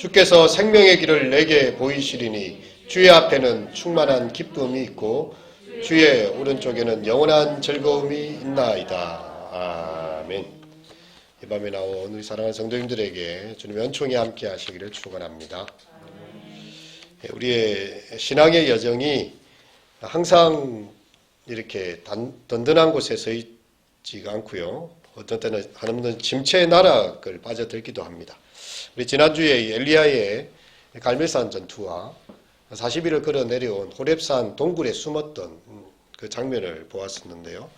주께서 생명의 길을 내게 보이시리니 주의 앞에는 충만한 기쁨이 있고 주의 오른쪽에는 영원한 즐거움이 있나이다. 아멘. 이 밤에 나온 우리 사랑하는 성도님들에게 주님의 은총이 함께 하시기를 축원합니다. 우리의 신앙의 여정이 항상 이렇게 든든한 곳에 서 있지가 않고요. 어떤 때는 한없는 침체의 나락을 빠져들기도 합니다. 우리 지난주에 엘리야의 갈멜산 전투와 40일을 걸어 내려온 호렙산 동굴에 숨었던 그 장면을 보았었는데요.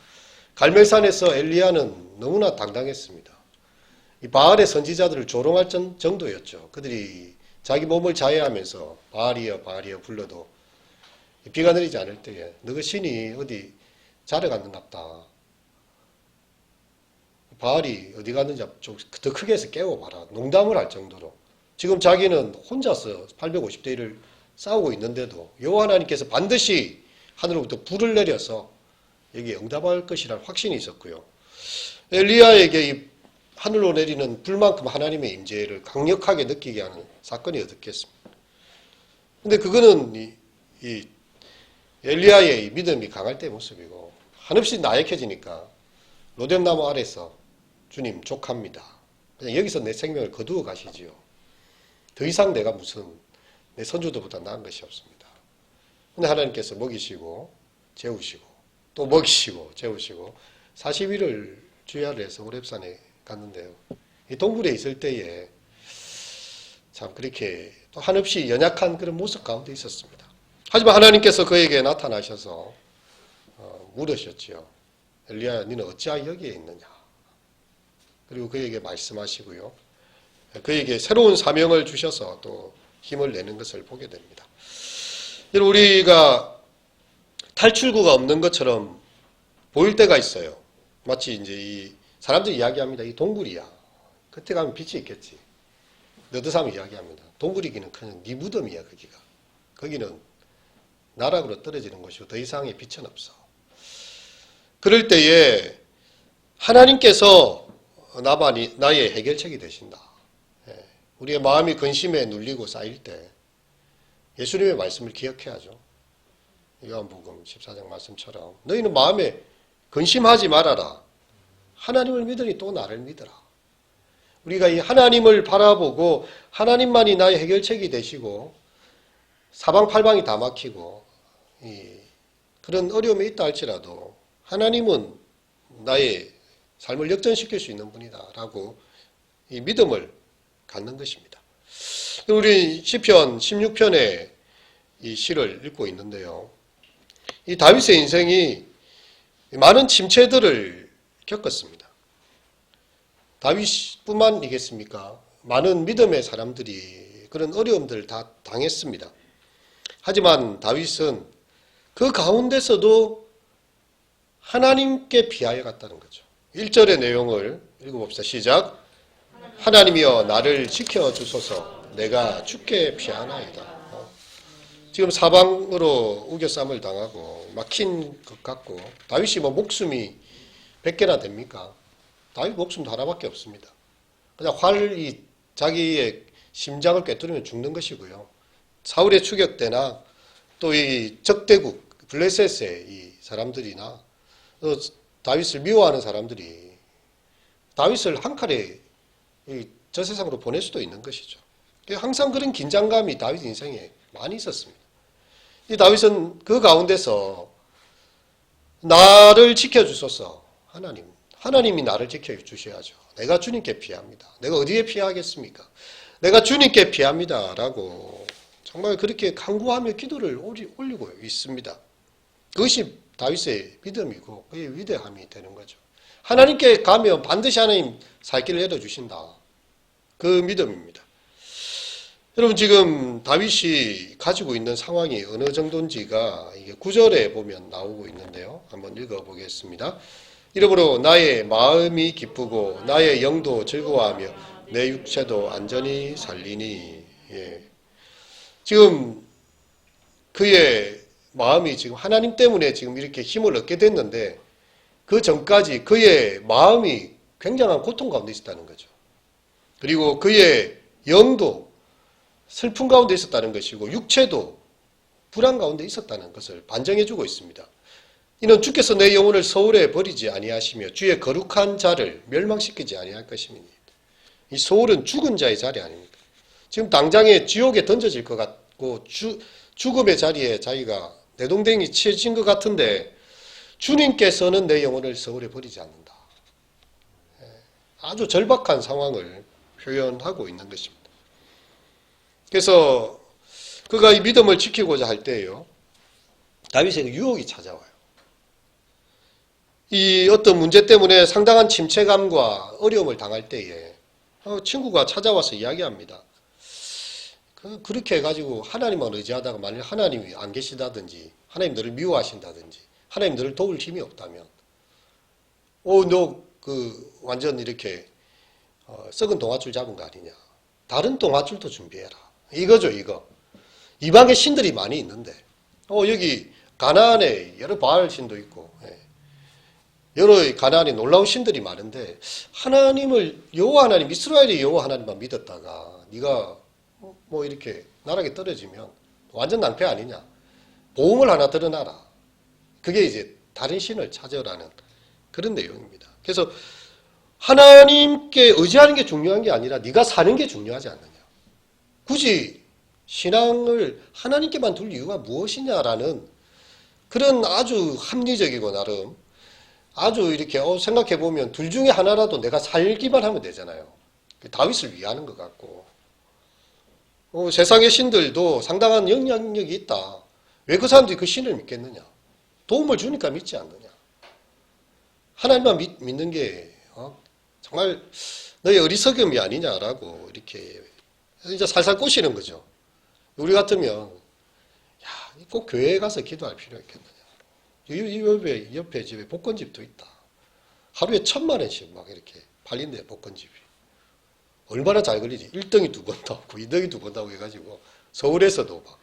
갈멜산에서 엘리야는 너무나 당당했습니다. 이 바알의 선지자들을 조롱할 정도였죠. 그들이 자기 몸을 자해하면서 바알이여 바알이여 불러도 비가 내리지 않을 때에 너가 신이 어디 자러 갔는갑다. 바알이 어디 갔는지 좀 더 크게 해서 깨워봐라. 농담을 할 정도로. 지금 자기는 혼자서 850대 1을 싸우고 있는데도 여호와 하나님께서 반드시 하늘로부터 불을 내려서 여기에 응답할 것이라는 확신이 있었고요. 엘리야에게 이 하늘로 내리는 불만큼 하나님의 임재를 강력하게 느끼게 하는 사건이 어떻겠습니까? 근데 그거는 이 엘리야의 믿음이 강할 때의 모습이고 한없이 나약해지니까 로뎀나무 아래서 주님 족합니다. 그냥 여기서 내 생명을 거두어 가시지요. 더 이상 내가 무슨 내 선조들보다 나은 것이 없습니다. 근데 하나님께서 먹이시고 재우시고 또 먹이시고 재우시고 40일을 주야를 해서 호렙산에 갔는데요. 이 동굴에 있을 때에 참 그렇게 또 한없이 연약한 그런 모습 가운데 있었습니다. 하지만 하나님께서 그에게 나타나셔서 물으셨지요. 엘리야, 너는 어찌하여 여기에 있느냐? 그리고 그에게 말씀하시고요. 그에게 새로운 사명을 주셔서 또 힘을 내는 것을 보게 됩니다. 우리가 탈출구가 없는 것처럼 보일 때가 있어요. 마치 이제 이 사람들이 이야기합니다. 이 동굴이야. 그때 가면 빛이 있겠지. 너드삼이 이야기합니다. 동굴이기는 그냥 네 무덤이야, 거기가. 거기는 나락으로 떨어지는 것이고 더 이상의 빛은 없어. 그럴 때에 하나님께서 나의 해결책이 되신다. 우리의 마음이 근심에 눌리고 쌓일 때 예수님의 말씀을 기억해야죠. 요한복음 14장 말씀처럼 너희는 마음에 근심하지 말아라. 하나님을 믿으니 또 나를 믿어라. 우리가 이 하나님을 바라보고 하나님만이 나의 해결책이 되시고 사방팔방이 다 막히고 그런 어려움이 있다 할지라도 하나님은 나의 삶을 역전시킬 수 있는 분이다 라고 이 믿음을 갖는 것입니다. 우리 시편 16편의 이 시를 읽고 있는데요. 이 다윗의 인생이 많은 침체들을 겪었습니다. 다윗뿐만이겠습니까? 많은 믿음의 사람들이 그런 어려움들을 다 당했습니다. 하지만 다윗은 그 가운데서도 하나님께 피하여 갔다는 거죠. 1절의 내용을 읽어봅시다. 시작. 하나님이여 나를 지켜주소서 내가 주께 피하나이다. 지금 사방으로 우겨쌈을 당하고 막힌 것 같고 다윗이 목숨이 100개나 됩니까? 다윗 목숨도 하나밖에 없습니다. 그냥 활이 자기의 심장을 꿰뚫으면 죽는 것이고요. 사울의 추격 때나 또 이 적대국 블레셋의 이 사람들이나 또 다윗을 미워하는 사람들이 다윗을 한 칼에 저 세상으로 보낼 수도 있는 것이죠. 항상 그런 긴장감이 다윗 인생에 많이 있었습니다. 이 다윗은 그 가운데서 나를 지켜주소서 하나님이 나를 지켜주셔야죠. 내가 주님께 피합니다. 내가 어디에 피하겠습니까? 내가 주님께 피합니다 라고 정말 그렇게 간구하며 기도를 올리고 있습니다. 그것이 다윗의 믿음이고 그의 위대함이 되는 거죠. 하나님께 가면 반드시 하나님 살 길을 열어주신다. 그 믿음입니다. 여러분 지금 다윗이 가지고 있는 상황이 어느 정도인지가 이게 9절에 보면 나오고 있는데요. 한번 읽어보겠습니다. 이러므로 나의 마음이 기쁘고 나의 영도 즐거워하며 내 육체도 안전히 살리니. 지금 그의 마음이 지금 하나님 때문에 지금 이렇게 힘을 얻게 됐는데 그 전까지 그의 마음이 굉장한 고통 가운데 있었다는 거죠. 그리고 그의 영도 슬픔 가운데 있었다는 것이고 육체도 불안 가운데 있었다는 것을 반증해주고 있습니다. 이는 주께서 내 영혼을 서울에 버리지 아니하시며 주의 거룩한 자를 멸망시키지 아니할 것임이니. 이 서울은 죽은 자의 자리 아닙니까? 지금 당장에 지옥에 던져질 것 같고 죽음의 자리에 자기가 내동댕이 치여진 것 같은데 주님께서는 내 영혼을 서울에 버리지 않는다. 아주 절박한 상황을 표현하고 있는 것입니다. 그래서 그가 이 믿음을 지키고자 할 때에요, 다윗에게 유혹이 찾아와요. 이 어떤 문제 때문에 상당한 침체감과 어려움을 당할 때에 친구가 찾아와서 이야기합니다. 그렇게 해가지고 하나님만 의지하다가 만일 하나님이 안 계시다든지 하나님 너를 미워하신다든지 하나님 너를 도울 힘이 없다면 너 완전 이렇게 썩은 동아줄 잡은 거 아니냐. 다른 동아줄도 준비해라. 이거죠, 이거. 이방의 신들이 많이 있는데 여기 가나안에 여러 바알 신도 있고 여러 가나안에 놀라운 신들이 많은데 하나님을 여호와 하나님, 이스라엘의 여호와 하나님만 믿었다가 네가 뭐 이렇게 나락에 떨어지면 완전 낭패 아니냐. 보험을 하나 들어놔라. 그게 이제 다른 신을 찾으라는 그런 내용입니다. 그래서 하나님께 의지하는 게 중요한 게 아니라 네가 사는 게 중요하지 않느냐. 굳이 신앙을 하나님께만 둘 이유가 무엇이냐라는 그런 아주 합리적이고 나름 아주 이렇게 생각해보면 둘 중에 하나라도 내가 살기만 하면 되잖아요. 다윗을 위하는 것 같고 세상의 신들도 상당한 영향력이 있다. 왜 그 사람들이 그 신을 믿겠느냐. 도움을 주니까 믿지 않느냐. 하나님만 믿는 게 정말 너의 어리석음이 아니냐라고 이렇게 이제 살살 꼬시는 거죠. 우리 같으면 꼭 교회에 가서 기도할 필요가 있겠느냐. 옆에 집에 복권집도 있다. 하루에 1,000,000원씩 막 이렇게 팔린대, 복권집이. 얼마나 잘 걸리지. 1등이 2번 나오고 2등이 2번 나오고 해가지고 서울에서도 막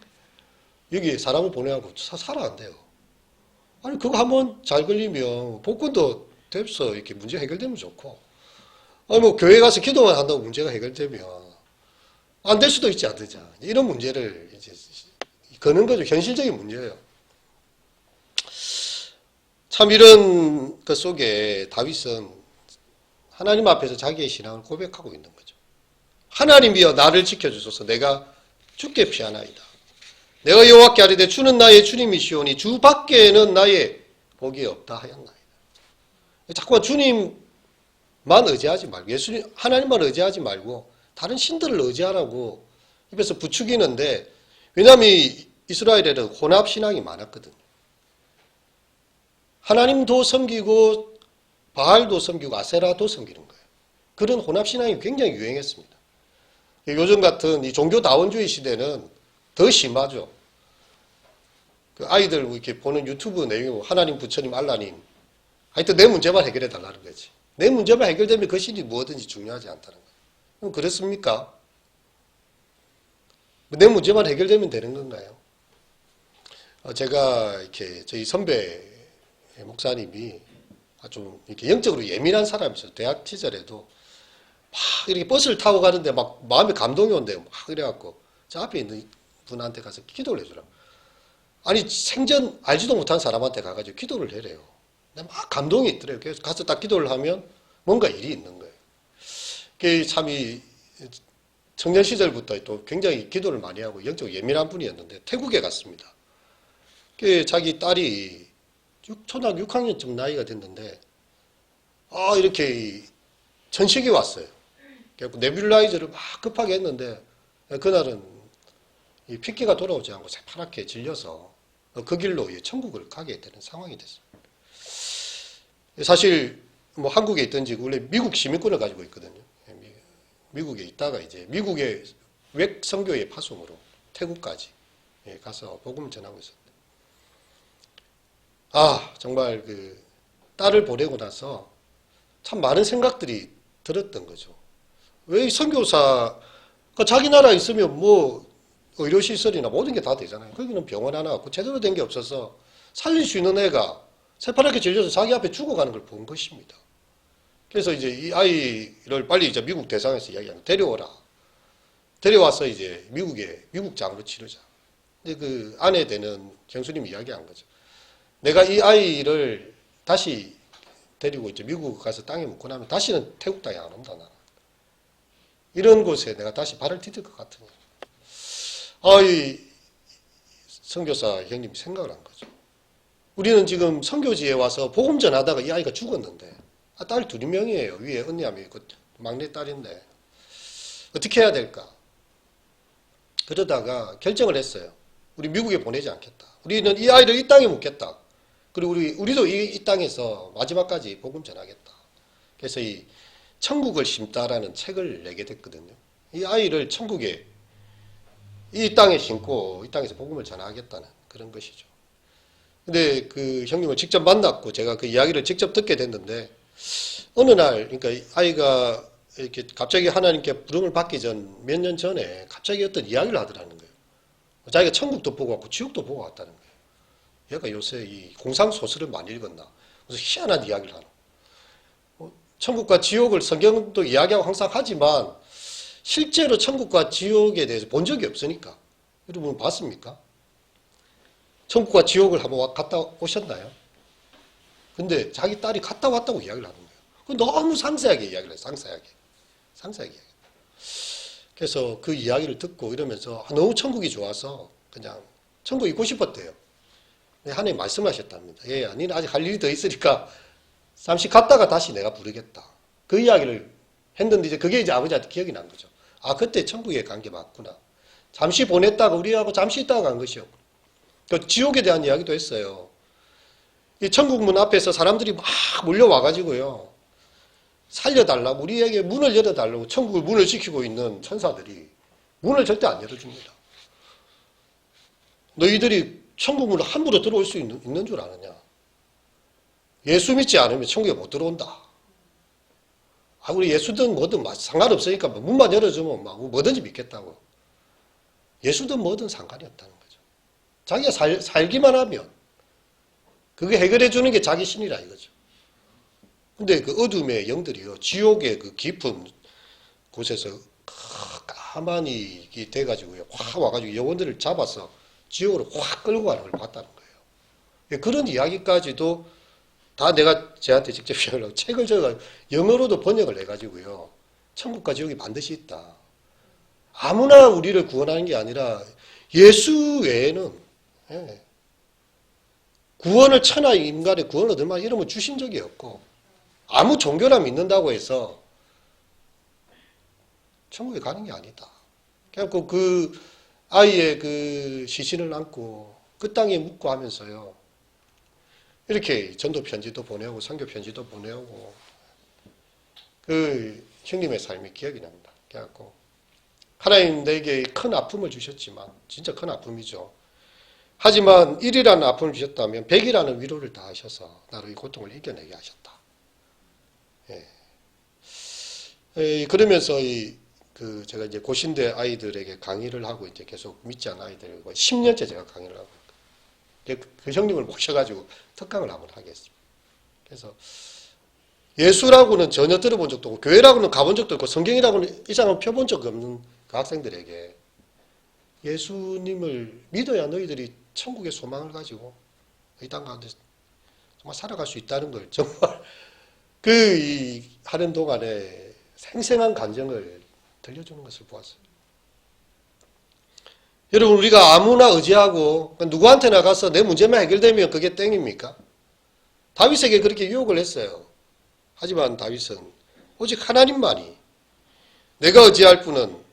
여기 사람을 보내고 살아 안 돼요. 아니 그거 한번 잘 걸리면 복권도 돼서 이렇게 문제 해결되면 좋고, 아니 뭐 교회 가서 기도만 한다고 문제가 해결되면 안 될 수도 있지 않느냐. 이런 문제를 이제 거는 거죠. 현실적인 문제예요. 참 이런 것 속에 다윗은 하나님 앞에서 자기의 신앙을 고백하고 있는 거죠. 하나님이여 나를 지켜주소서. 내가 주께 피하나이다. 내가 여호와께 아뢰되 주는 나의 주님이시오니 주 밖에는 나의 복이 없다 하였나이다. 자꾸만 주님만 의지하지 말고, 예수님 하나님만 의지하지 말고 다른 신들을 의지하라고 입에서 부추기는데, 왜냐하면 이스라엘에는 혼합신앙이 많았거든요. 하나님도 섬기고 바알도 섬기고 아세라도 섬기는 거예요. 그런 혼합신앙이 굉장히 유행했습니다. 요즘 같은 이 종교다원주의 시대는 더 심하죠. 그 아이들 이렇게 보는 유튜브 내용이 하나님, 부처님, 알라님, 하여튼 내 문제만 해결해 달라는 거지. 내 문제만 해결되면 그 신이 무엇든지 중요하지 않다는 거예요. 그럼 그렇습니까? 내 문제만 해결되면 되는 건가요? 제가 이렇게 저희 선배 목사님이 좀 이렇게 영적으로 예민한 사람이었어요. 대학 시절에도 막 이렇게 버스를 타고 가는데 막 마음에 감동이 온대요. 막 이래갖고 저 앞에 있는 분한테 가서 기도를 해주라. 아니 생전 알지도 못한 사람한테 가가지고 기도를 해래요. 근데 막 감동이 있더래요. 그래서 가서 딱 기도를 하면 뭔가 일이 있는 거예요. 그게 참 이 청년 시절부터 또 굉장히 기도를 많이 하고 영적으로 예민한 분이었는데 태국에 갔습니다. 그 자기 딸이 초등학교 6학년쯤 나이가 됐는데 이렇게 천식이 왔어요. 그래서 네뷸라이저를 막 급하게 했는데 그날은 이 핏기가 돌아오지 않고 새파랗게 질려서 그 길로 천국을 가게 되는 상황이 됐습니다. 사실 뭐 한국에 있든지 원래 미국 시민권을 가지고 있거든요. 미국에 있다가 이제 미국의 외 선교의 파송으로 태국까지 가서 복음을 전하고 있었는데, 정말 그 딸을 보내고 나서 참 많은 생각들이 들었던 거죠. 왜 이 선교사가 자기 나라에 있으면 뭐 의료시설이나 모든 게 다 되잖아요. 거기는 병원 하나 없고 제대로 된 게 없어서 살릴 수 있는 애가 새파랗게 질려서 자기 앞에 죽어가는 걸 본 것입니다. 그래서 이제 이 아이를 빨리 이제 미국 대상에서 이야기하면 데려오라. 데려와서 이제 미국 장으로 치르자. 근데 그 아내 되는 경수님이 이야기한 거죠. 내가 이 아이를 다시 데리고 이제 미국 가서 땅에 묻고 나면 다시는 태국 땅에 안 온다, 나는. 이런 곳에 내가 다시 발을 디딜 것 같으니. 이 선교사 형님이 생각을 한 거죠. 우리는 지금 선교지에 와서 복음 전하다가 이 아이가 죽었는데, 딸 2명이에요. 위에 언니 하면 있고 막내 딸인데 어떻게 해야 될까? 그러다가 결정을 했어요. 우리 미국에 보내지 않겠다. 우리는 이 아이를 이 땅에 묻겠다. 그리고 우리도 이 땅에서 마지막까지 복음 전하겠다. 그래서 이 천국을 심다라는 책을 내게 됐거든요. 이 아이를 천국에 이 땅에 심고 이 땅에서 복음을 전하겠다는 그런 것이죠. 근데 그 형님을 직접 만났고 제가 그 이야기를 직접 듣게 됐는데 어느 날, 그러니까 아이가 이렇게 갑자기 하나님께 부름을 받기 전 몇 년 전에 갑자기 어떤 이야기를 하더라는 거예요. 자기가 천국도 보고 왔고 지옥도 보고 왔다는 거예요. 얘가 요새 이 공상소설을 많이 읽었나? 그래서 희한한 이야기를 하노. 천국과 지옥을 성경도 이야기하고 항상 하지만 실제로 천국과 지옥에 대해서 본 적이 없으니까. 여러분 봤습니까? 천국과 지옥을 한번 갔다 오셨나요? 근데 자기 딸이 갔다 왔다고 이야기를 하는 거예요. 너무 상세하게 이야기를 해요. 상세하게. 그래서 그 이야기를 듣고 이러면서 너무 천국이 좋아서 그냥 천국 있고 싶었대요. 하나님 말씀하셨답니다. 얘야, 너는 아직 할 일이 더 있으니까 잠시 갔다가 다시 내가 부르겠다. 그 이야기를 했는데 이제 그게 이제 아버지한테 기억이 난 거죠. 그때 천국에 간 게 맞구나. 잠시 보냈다가 우리하고 잠시 있다가 간 것이요. 그 지옥에 대한 이야기도 했어요. 이 천국 문 앞에서 사람들이 막 몰려와가지고요. 살려달라고, 우리에게 문을 열어달라고 천국을 문을 지키고 있는 천사들이 문을 절대 안 열어줍니다. 너희들이 천국 문을 함부로 들어올 수 있는 줄 아느냐? 예수 믿지 않으면 천국에 못 들어온다. 우리 예수든 뭐든 상관없으니까 문만 열어주면 뭐든지 믿겠다고. 예수든 뭐든 상관이 없다는 거죠. 자기가 살기만 하면 그게 해결해 주는 게 자기 신이라 이거죠. 근데 그 어둠의 영들이요, 지옥의 그 깊은 곳에서 가만히 돼가지고요, 확 와가지고 영혼들을 잡아서 지옥으로 확 끌고 가는 걸 봤다는 거예요. 그런 이야기까지도 다 내가 쟤한테 직접 이야기하고 책을 적어가지고 영어로도 번역을 해가지고요, 천국과 지옥이 반드시 있다. 아무나 우리를 구원하는 게 아니라 예수 외에는 구원을 천하 인간의 구원을 얻을 만한 이름을 주신 적이 없고, 아무 종교나 믿는다고 해서 천국에 가는 게 아니다. 그래갖고 그 아이의 그 시신을 안고 그 땅에 묻고 하면서요, 이렇게 전도 편지도 보내오고 선교 편지도 보내오고, 그 형님의 삶이 기억이 납니다. 그래갖고 하나님 내게 큰 아픔을 주셨지만, 진짜 큰 아픔이죠. 하지만 1이라는 아픔을 주셨다면 100이라는 위로를 다 하셔서 나로 이 고통을 이겨내게 하셨다. 그러면서 제가 이제 고신대 아이들에게 강의를 하고 이제 계속 믿지 않은 아이들 10년째 제가 강의를 하고 있고, 그 형님을 모셔가지고 특강을 한번 하겠습니다. 그래서 예수라고는 전혀 들어본 적도 없고, 교회라고는 가본 적도 없고, 성경이라고는 이상은 펴본 적 없는 그 학생들에게 예수님을 믿어야 너희들이 천국의 소망을 가지고 이 땅 가운데 정말 살아갈 수 있다는 걸 정말 하는 동안에 생생한 감정을 들려주는 것을 보았어요. 여러분, 우리가 아무나 의지하고 누구한테나 가서 내 문제만 해결되면 그게 땡입니까? 다윗에게 그렇게 유혹을 했어요. 하지만 다윗은 오직 하나님만이, 내가 의지할 분은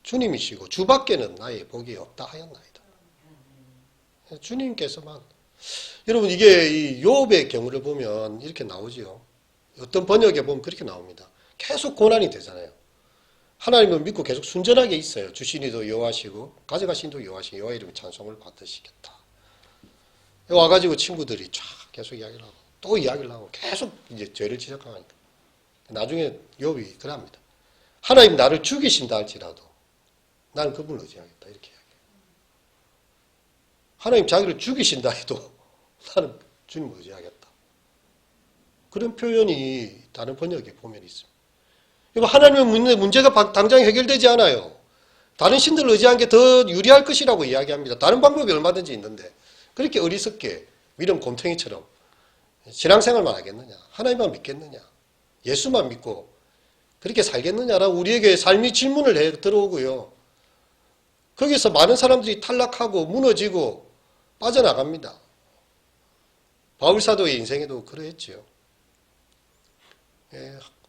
주님이시고 주밖에는 나의 복이 없다 하였나이다. 주님께서만. 여러분, 이게 이 욥의 경우를 보면 이렇게 나오지요. 어떤 번역에 보면 그렇게 나옵니다. 계속 고난이 되잖아요. 하나님을 믿고 계속 순전하게 있어요. 주신이도 여호와시고 가져가신도 여호와시고 여호와 이름의 찬송을 받으시겠다. 와가지고 친구들이 쫙 계속 이야기를 하고 또 이야기를 하고 계속 이제 죄를 지적하니까 나중에 욥이 그럽니다. 하나님 나를 죽이신다 할지라도 나는 그분을 의지하겠다, 이렇게 이야기해요. 하나님 자기를 죽이신다 해도 나는 주님을 의지하겠다. 그런 표현이 다른 번역에 보면 있습니다. 이거 하나님의 문제가 당장 해결되지 않아요. 다른 신들을 의지한 게 더 유리할 것이라고 이야기합니다. 다른 방법이 얼마든지 있는데 그렇게 어리석게 미련 곰탱이처럼 신앙생활만 하겠느냐? 하나님만 믿겠느냐? 예수만 믿고 그렇게 살겠느냐라고 우리에게 삶이 질문을 해 들어오고요. 거기서 많은 사람들이 탈락하고 무너지고 빠져나갑니다. 바울 사도의 인생에도 그러했지요.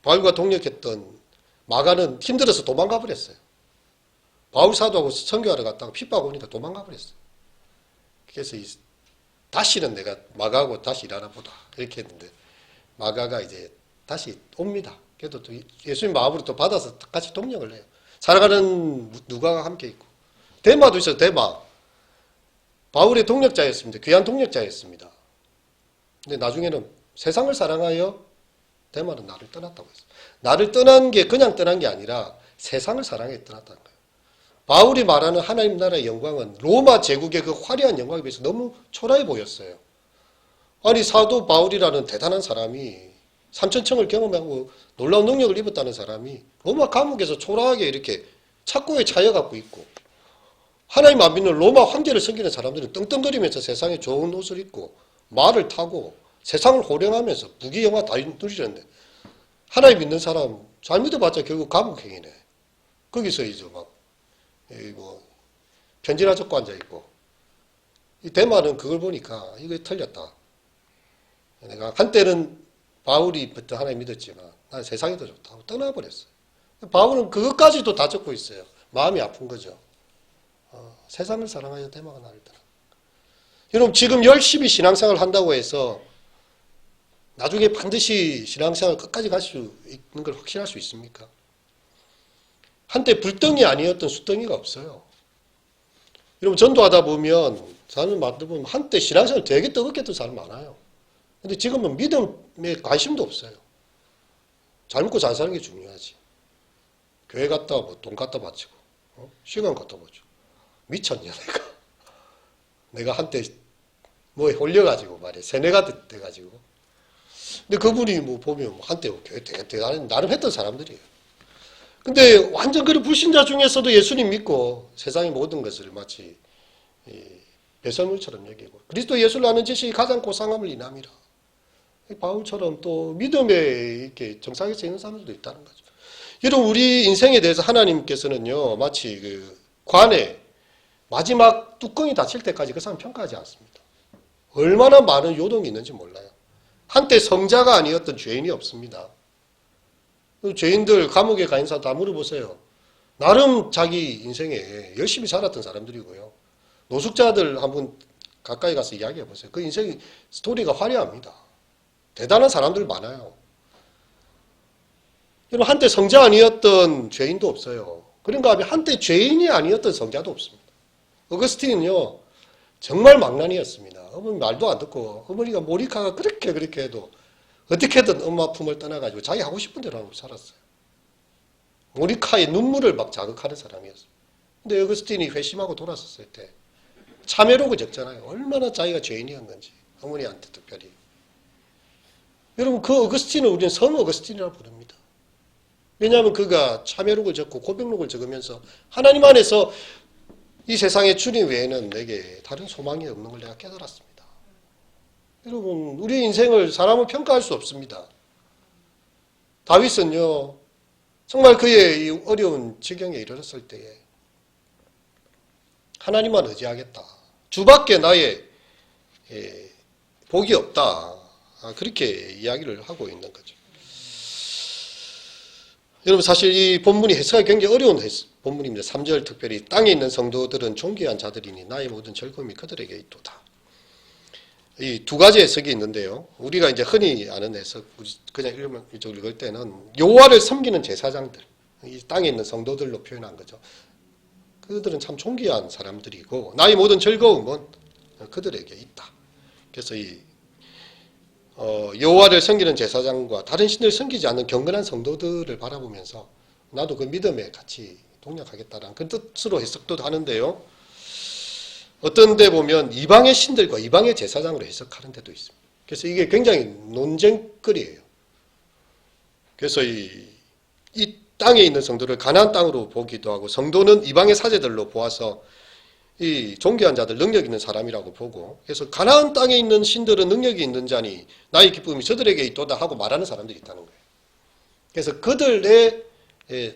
바울과 동역했던 마가는 힘들어서 도망가 버렸어요. 바울 사도하고 선교하러 갔다가 핍박 오니까 도망가 버렸어요. 그래서 다시는 내가 마가하고 다시 일하나 보다 이렇게 했는데 마가가 이제 다시 옵니다. 그래도 또 예수님 마음으로 또 받아서 같이 동력을 해요. 살아가는 누가가 함께 있고 데마도 있어요. 데마 바울의 동력자였습니다. 귀한 동력자였습니다. 근데 나중에는 세상을 사랑하여 데마는 나를 떠났다고 했어요. 나를 떠난 게 그냥 떠난 게 아니라 세상을 사랑해 떠났다는 거예요. 바울이 말하는 하나님 나라의 영광은 로마 제국의 그 화려한 영광에 비해서 너무 초라해 보였어요. 아니 사도 바울이라는 대단한 사람이 삼천청을 경험하고 놀라운 능력을 입었다는 사람이 로마 감옥에서 초라하게 이렇게 착고에 차여갖고 있고 하나님 안 믿는 로마 황제를 섬기는 사람들은 떵떵거리면서 세상에 좋은 옷을 입고 말을 타고 세상을 호령하면서 부귀영화 다 누리는데 하나님 믿는 사람 잘 믿어봤자 결국 감옥행이네. 거기서 이제 막 편지나 적고 앉아있고 이 대만은 그걸 보니까 이거 틀렸다. 내가 한때는 바울이 하나님 믿었지만 난 세상이 더 좋다고 떠나버렸어요. 바울은 그것까지도 다 적고 있어요. 마음이 아픈 거죠. 세상을 사랑하여 대마가 나를 떠나. 여러분 지금 열심히 신앙생활을 한다고 해서 나중에 반드시 신앙생활 끝까지 갈 수 있는 걸 확신할 수 있습니까? 한때 불덩이 아니었던 숫덩이가 없어요. 여러분 전도하다 보면 저는 만나보면 한때 신앙생활 되게 뜨겁게 했던 사람 많아요. 근데 지금은 믿음에 관심도 없어요. 잘 먹고 잘 사는 게 중요하지. 교회 갔다 뭐 돈 갖다 바치고 시간 갖다 바치고 미쳤냐 내가 한때 뭐에 홀려가지고 말이야 세뇌가 돼가지고 근데 그분이 뭐 보면 한때 교회 되게 나름 했던 사람들이에요. 근데 완전 그런 불신자 중에서도 예수님 믿고 세상의 모든 것을 마치 배설물처럼 여기고 그리스도 예수를 아는 지식이 가장 고상함을 인함이라. 바울처럼 또 믿음에 이렇게 정상에서 있는 사람들도 있다는 거죠. 여러분 우리 인생에 대해서 하나님께서는요 마치 그 관에 마지막 뚜껑이 닫힐 때까지 그 사람 평가하지 않습니다. 얼마나 많은 요동이 있는지 몰라요. 한때 성자가 아니었던 죄인이 없습니다. 죄인들 감옥에 가 있는 사람 다 물어보세요. 나름 자기 인생에 열심히 살았던 사람들이고요. 노숙자들 한번 가까이 가서 이야기해 보세요. 그 인생 스토리가 화려합니다. 대단한 사람들 많아요. 여러분 한때 성자 아니었던 죄인도 없어요. 그런가 하면 한때 죄인이 아니었던 성자도 없습니다. 어거스틴은요 정말 망난이었습니다. 어머니 말도 안 듣고 어머니가 모니카가 그렇게 해도 어떻게든 엄마 품을 떠나가지고 자기 하고 싶은 대로 하고 살았어요. 모니카의 눈물을 막 자극하는 사람이었어요. 근데 어거스틴이 회심하고 돌아섰을 때 참회록을 적잖아요. 얼마나 자기가 죄인이었는지 어머니한테 특별히. 여러분 그 어거스틴을 우리는 성 어거스틴이라고 부릅니다. 왜냐하면 그가 참회록을 적고 고백록을 적으면서 하나님 안에서 이 세상의 주님 외에는 내게 다른 소망이 없는 걸 내가 깨달았습니다. 여러분 우리 인생을 사람은 평가할 수 없습니다. 다윗은요 정말 그의 이 어려운 지경에 이르렀을 때에 하나님만 의지하겠다. 주밖에 나의 복이 없다. 그렇게 이야기를 하고 있는 거죠. 여러분 사실 이 본문이 해석하기 굉장히 어려운 본문입니다. 3절 특별히 땅에 있는 성도들은 존귀한 자들이니 나의 모든 즐거움이 그들에게 있도다. 이 두 가지 해석이 있는데요. 우리가 이제 흔히 아는 해석, 그냥 읽을 때는 여호와를 섬기는 제사장들, 이 땅에 있는 성도들로 표현한 거죠. 그들은 참 존귀한 사람들이고 나의 모든 즐거움은 그들에게 있다. 그래서 이 여호와를 섬기는 제사장과 다른 신을 섬기지 않는 경건한 성도들을 바라보면서 나도 그 믿음에 같이 동력하겠다라는 그 뜻으로 해석도 하는데요. 어떤 데 보면 이방의 신들과 이방의 제사장으로 해석하는 데도 있습니다. 그래서 이게 굉장히 논쟁거리예요. 그래서 이 땅에 있는 성도를 가나안 땅으로 보기도 하고 성도는 이방의 사제들로 보아서 이 존귀한 자들 능력 있는 사람이라고 보고 그래서 가나안 땅에 있는 신들은 능력이 있는 자니 나의 기쁨이 저들에게 있도다 하고 말하는 사람들이 있다는 거예요. 그래서 그들의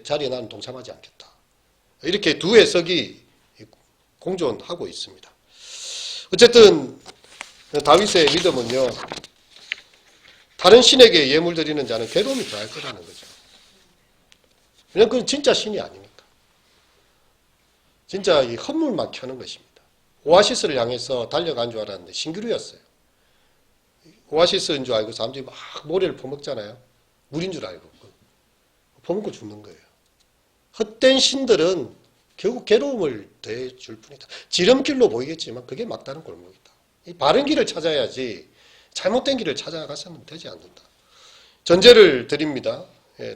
자리에 나는 동참하지 않겠다. 이렇게 두 해석이 공존하고 있습니다. 어쨌든 다윗의 믿음은요. 다른 신에게 예물 드리는 자는 괴로움이 더할 거라는 거죠. 왜냐하면 그건 진짜 신이 아니니까. 진짜 이 헛물만 켜는 것입니다. 오아시스를 향해서 달려간 줄 알았는데 신기루였어요. 오아시스인 줄 알고 사람들이 막 모래를 퍼먹잖아요. 물인 줄 알고. 퍼먹고 죽는 거예요. 헛된 신들은 결국 괴로움을 더해줄 뿐이다. 지름길로 보이겠지만 그게 막다른 골목이다. 이 바른 길을 찾아야지 잘못된 길을 찾아가서는 되지 않는다. 전제를 드립니다.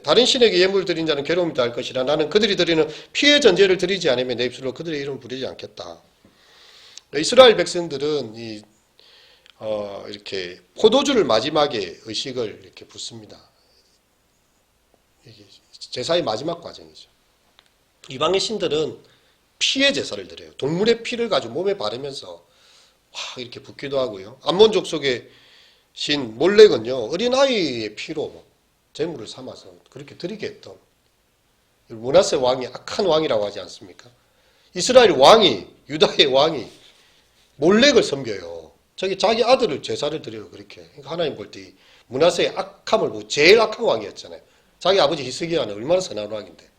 다른 신에게 예물 드린 자는 괴로움이 더할 것이라 나는 그들이 드리는 피의 전제를 드리지 않으면 내 입술로 그들의 이름을 부르지 않겠다. 이스라엘 백성들은 이렇게 포도주를 마지막에 의식을 이렇게 붓습니다. 이게 제사의 마지막 과정이죠. 이방의 신들은 피의 제사를 드려요. 동물의 피를 가지고 몸에 바르면서 이렇게 붓기도 하고요. 암몬 족속의 신 몰렉은요 어린아이의 피로 제물을 삼아서 그렇게 드리게 했던 므낫세 왕이 악한 왕이라고 하지 않습니까? 이스라엘 왕이 유다의 왕이 몰렉을 섬겨요. 자기 아들을 제사를 드려요. 그렇게 그러니까 하나님 볼 때 므낫세의 악함을 보고 제일 악한 왕이었잖아요. 자기 아버지 히스기야는 얼마나 선한 왕인데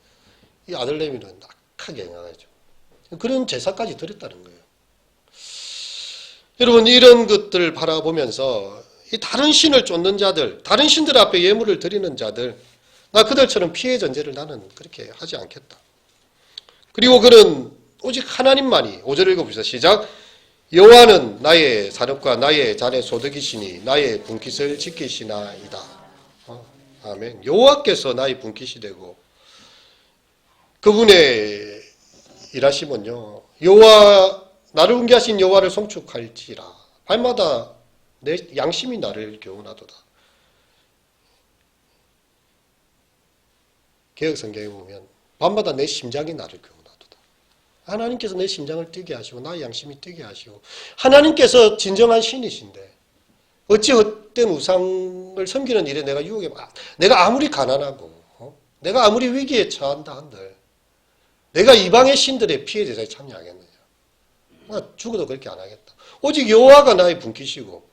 이 아들 레위는 악하게 행하죠. 그런 제사까지 드렸다는 거예요. 여러분 이런 것들을 바라보면서 이 다른 신을 쫓는 자들, 다른 신들 앞에 예물을 드리는 자들, 나 그들처럼 피해 전제를 나는 그렇게 하지 않겠다. 그리고 그는 오직 하나님만이 5절 읽어보시다. 시작. 여호와는 나의 산업과 나의 잔의 소득이시니 나의 분깃을 지키시나이다. 아멘. 여호와께서 나의 분깃이 되고 그분의 일하심은요. 여호와 나를 훈계하신 여호와를 송축할지라. 밤마다 내 양심이 나를 교훈하도다. 개혁성경에 보면 밤마다 내 심장이 나를 교훈하도다. 하나님께서 내 심장을 뛰게 하시고 나의 양심이 뛰게 하시고 하나님께서 진정한 신이신데 어찌 헛된 우상을 섬기는 일에 내가 유혹에 내가 아무리 가난하고 내가 아무리 위기에 처한다 한들 내가 이방의 신들의 피해 제사에 참여하겠느냐. 나 죽어도 그렇게 안 하겠다. 오직 여호와가 나의 분깃이고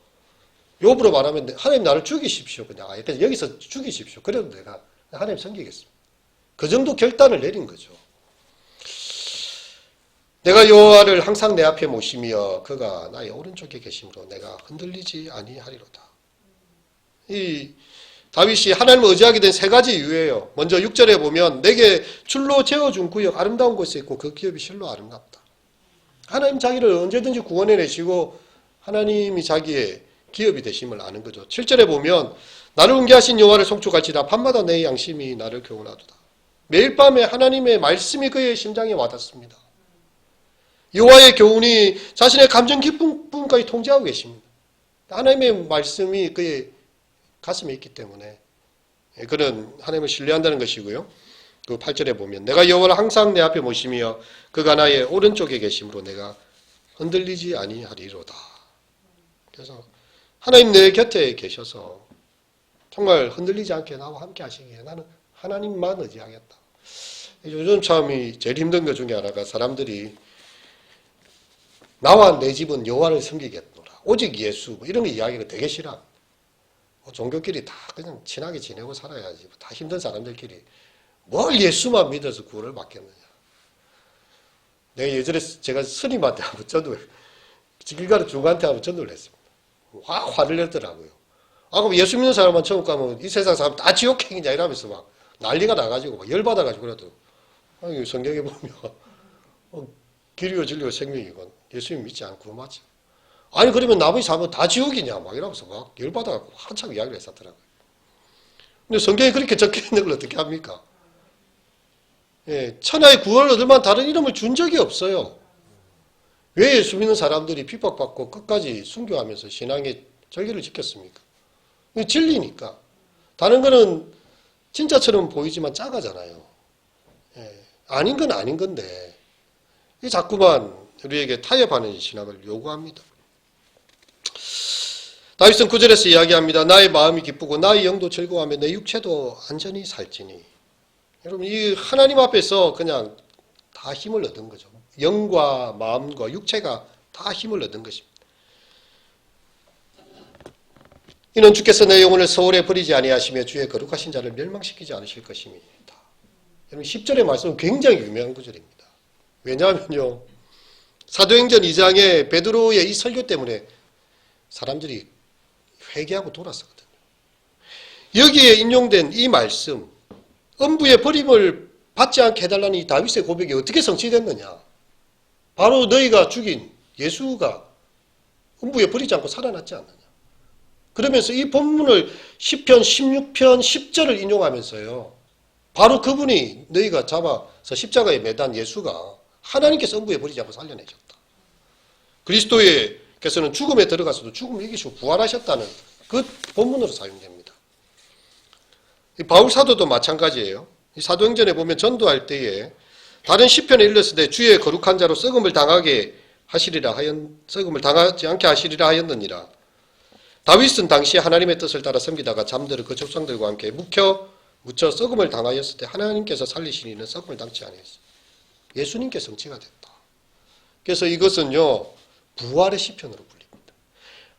욥으로 말하면 하나님 나를 죽이십시오. 그냥 그래서 여기서 죽이십시오. 그래도 내가 하나님 섬기겠습니다. 그 정도 결단을 내린 거죠. 내가 여호와를 항상 내 앞에 모시며 그가 나의 오른쪽에 계심으로 내가 흔들리지 아니하리로다. 이 다윗이 하나님을 의지하게 된 세 가지 이유예요. 먼저 6절에 보면 내게 줄로 재어준 구역 아름다운 곳에 있고 그 기업이 실로 아름답다. 하나님 자기를 언제든지 구원해내시고 하나님이 자기의 기업이 되심을 아는 거죠. 7절에 보면 나를 훈계하신 여호와를 송축할지라 밤마다 내 양심이 나를 교훈하도다. 매일 밤에 하나님의 말씀이 그의 심장에 와닿습니다. 여호와의 교훈이 자신의 감정 깊은 부분까지 통제하고 계십니다. 하나님의 말씀이 그의 가슴에 있기 때문에 그는 하나님을 신뢰한다는 것이고요. 그 8절에 보면 내가 여호와를 항상 내 앞에 모시며 그가 나의 오른쪽에 계심으로 내가 흔들리지 아니하리로다. 그래서 하나님 내 곁에 계셔서 정말 흔들리지 않게 나와 함께 하시기에 나는 하나님만 의지하겠다. 요즘 참 제일 힘든 것 중에 하나가 사람들이 나와 내 집은 여호와를 섬기겠노라. 오직 예수 뭐 이런 거 이야기가 되게 싫어. 종교끼리 다 그냥 친하게 지내고 살아야지. 다 힘든 사람들끼리 뭘 예수만 믿어서 구원을 받겠느냐. 내가 예전에 제가 스님한테 한번 전도를 길가루 중한테 한번 전도를 했습니다. 화를 내더라고요. 그럼 예수 믿는 사람만 천국 가면 이 세상 사람 다 지옥행이냐 이러면서 막 난리가 나가지고 막 열받아가지고 그래도 성경에 보면 길이요 진리요 생명이건 예수님 믿지 않고 맞지. 아니 그러면 나머지 사람은 다 지옥이냐 막 이러면서 막 열받아가지고 한참 이야기를 했었더라고요. 근데 성경에 그렇게 적혀있는 걸 어떻게 합니까? 천하의 구원을 얻을 만한 다른 이름을 준 적이 없어요. 왜 예수 믿는 사람들이 핍박받고 끝까지 순교하면서 신앙의 절기를 지켰습니까? 진리니까. 다른 거는 진짜처럼 보이지만 작아잖아요. 예, 아닌 건 아닌 건데 이 자꾸만 우리에게 타협하는 신학을 요구합니다. 다윗은 9절에서 이야기합니다. 나의 마음이 기쁘고 나의 영도 즐거워하며 내 육체도 안전히 살지니. 여러분 이 하나님 앞에서 그냥 다 힘을 얻은 거죠. 영과 마음과 육체가 다 힘을 얻은 것입니다. 이는 주께서 내 영혼을 서울에 버리지 아니하시며 주의 거룩하신 자를 멸망시키지 않으실 것입니다. 여러분 10절의 말씀은 굉장히 유명한 구절입니다. 왜냐하면요. 사도행전 2장에 베드로의 이 설교 때문에 사람들이 회개하고 돌았었거든요. 여기에 인용된 이 말씀, 음부의 버림을 받지 않게 해달라는 이 다윗의 고백이 어떻게 성취됐느냐. 바로 너희가 죽인 예수가 음부에 버리지 않고 살아났지 않느냐. 그러면서 이 본문을 10편, 16편, 10절을 인용하면서요. 바로 그분이 너희가 잡아서 십자가에 매단 예수가 하나님께서 음부에 버리지 않고 살려내셨다. 그리스도께서는 죽음에 들어가서도 죽음을 이기시고 부활하셨다는 그 본문으로 사용됩니다. 이 바울 사도도 마찬가지예요. 이 사도행전에 보면 전도할 때에 다른 시편에 일렀을 때 주의 거룩한 자로 썩음을 당하지 않게 하시리라 하였느니라. 다윗은 당시 하나님의 뜻을 따라 섬기다가 잠들어 그 족장들과 함께 묻혀 썩음을 당하였을 때 하나님께서 살리신 이는 썩음을 당치 아니했어요. 예수님께 성취가 됐다. 그래서 이것은요 부활의 시편으로 불립니다.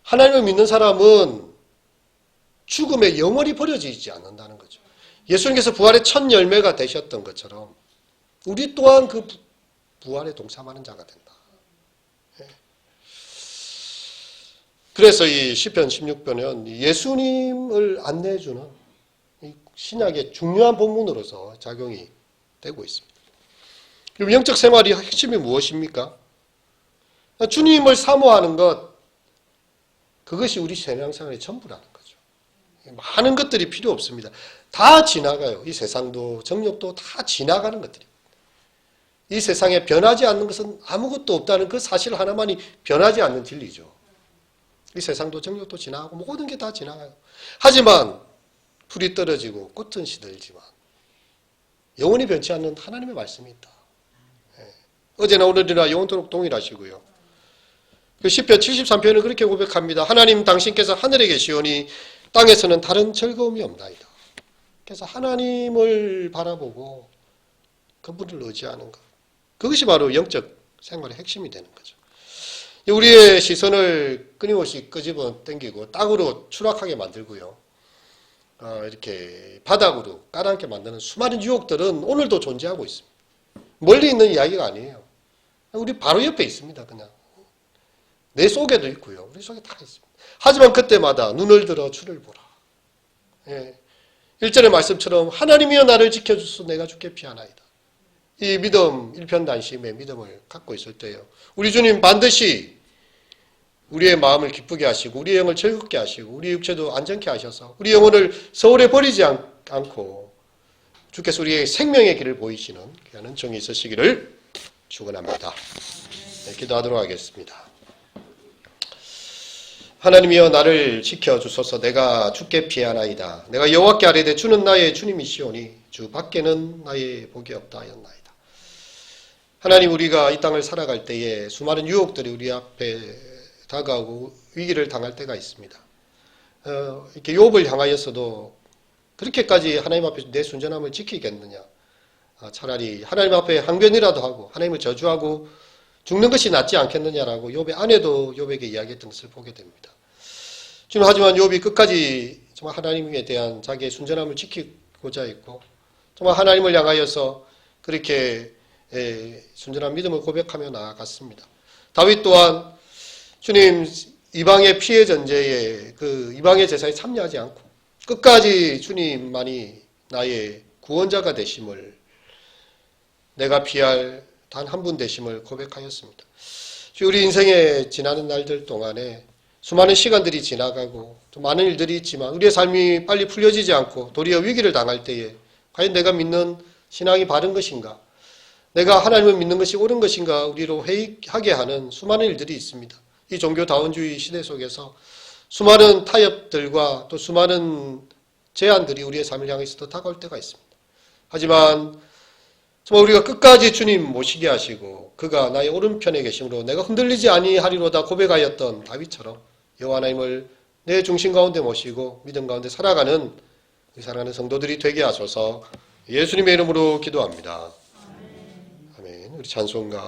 하나님을 믿는 사람은 죽음에 영원히 버려지지 않는다는 거죠. 예수님께서 부활의 첫 열매가 되셨던 것처럼 우리 또한 그 부활에 동참하는 자가 된다. 그래서 이 시편 16편은 예수님을 안내해주는 신약의 중요한 본문으로서 작용이 되고 있습니다. 그럼 영적 생활의 핵심이 무엇입니까? 주님을 사모하는 것, 그것이 우리 신앙생활의 전부라는 거죠. 많은 것들이 필요 없습니다. 다 지나가요. 이 세상도 정욕도 다 지나가는 것들입니다. 이 세상에 변하지 않는 것은 아무것도 없다는 그 사실 하나만이 변하지 않는 진리죠. 이 세상도 정욕도 지나가고 모든 게 다 지나가요. 하지만 풀이 떨어지고 꽃은 시들지만 영원히 변치 않는 하나님의 말씀이 있다. 어제나 오늘이나 영원토록 동일하시고요. 그 시편 73편은 그렇게 고백합니다. 하나님 당신께서 하늘에 계시오니 땅에서는 다른 즐거움이 없나이다. 그래서 하나님을 바라보고 그분을 의지하는 것. 그것이 바로 영적 생활의 핵심이 되는 거죠. 우리의 시선을 끊임없이 끄집어 당기고 땅으로 추락하게 만들고요. 이렇게 바닥으로 깔아앉게 만드는 수많은 유혹들은 오늘도 존재하고 있습니다. 멀리 있는 이야기가 아니에요. 우리 바로 옆에 있습니다. 그냥 내 속에도 있고요. 우리 속에 다 있습니다. 하지만 그때마다 눈을 들어 주를 보라. 1절의 말씀처럼 하나님이여 나를 지켜주소 내가 주께 피하나이다. 이 믿음 일편단심의 믿음을 갖고 있을 때요. 우리 주님 반드시 우리의 마음을 기쁘게 하시고 우리의 영을 즐겁게 하시고 우리 육체도 안전케 하셔서 우리 영혼을 서울에 버리지 않고 주께서 우리의 생명의 길을 보이시는 귀한 정이 있으시기를 축원합니다. 기도하도록 하겠습니다. 하나님이여 나를 지켜주소서 내가 주께 피하나이다. 내가 여호와께 아뢰되 주는 나의 주님이시오니 주 밖에는 나의 복이 없다 하였나이다. 하나님 우리가 이 땅을 살아갈 때에 수많은 유혹들이 우리 앞에 다가오고 위기를 당할 때가 있습니다. 이렇게 욥을 향하여서도 그렇게까지 하나님 앞에서 내 순전함을 지키겠느냐. 차라리 하나님 앞에 항변이라도 하고 하나님을 저주하고 죽는 것이 낫지 않겠느냐라고 욥의 아내도 욥에게 이야기했던 것을 보게 됩니다. 지금 하지만 욥이 끝까지 정말 하나님에 대한 자기의 순전함을 지키고자 했고 정말 하나님을 향하여서 그렇게 순전한 믿음을 고백하며 나아갔습니다. 다윗 또한 주님 이방의 피해 전제에 그 이방의 제사에 참여하지 않고 끝까지 주님만이 나의 구원자가 되심을 내가 피할 단 한 분 되심을 고백하였습니다. 우리 인생에 지나는 날들 동안에 수많은 시간들이 지나가고 또 많은 일들이 있지만 우리의 삶이 빨리 풀려지지 않고 도리어 위기를 당할 때에 과연 내가 믿는 신앙이 바른 것인가? 내가 하나님을 믿는 것이 옳은 것인가? 우리로 회의하게 하는 수많은 일들이 있습니다. 이 종교다원주의 시대 속에서 수많은 타협들과 또 수많은 제안들이 우리의 삶을 향해서도 다가올 때가 있습니다. 하지만 정말 우리가 끝까지 주님 모시게 하시고 그가 나의 오른편에 계심으로 내가 흔들리지 아니하리로다 고백하였던 다윗처럼 여호와 하나님을 내 중심 가운데 모시고 믿음 가운데 살아가는 사랑하는 성도들이 되게 하소서. 예수님의 이름으로 기도합니다. 아멘. 우리 찬송가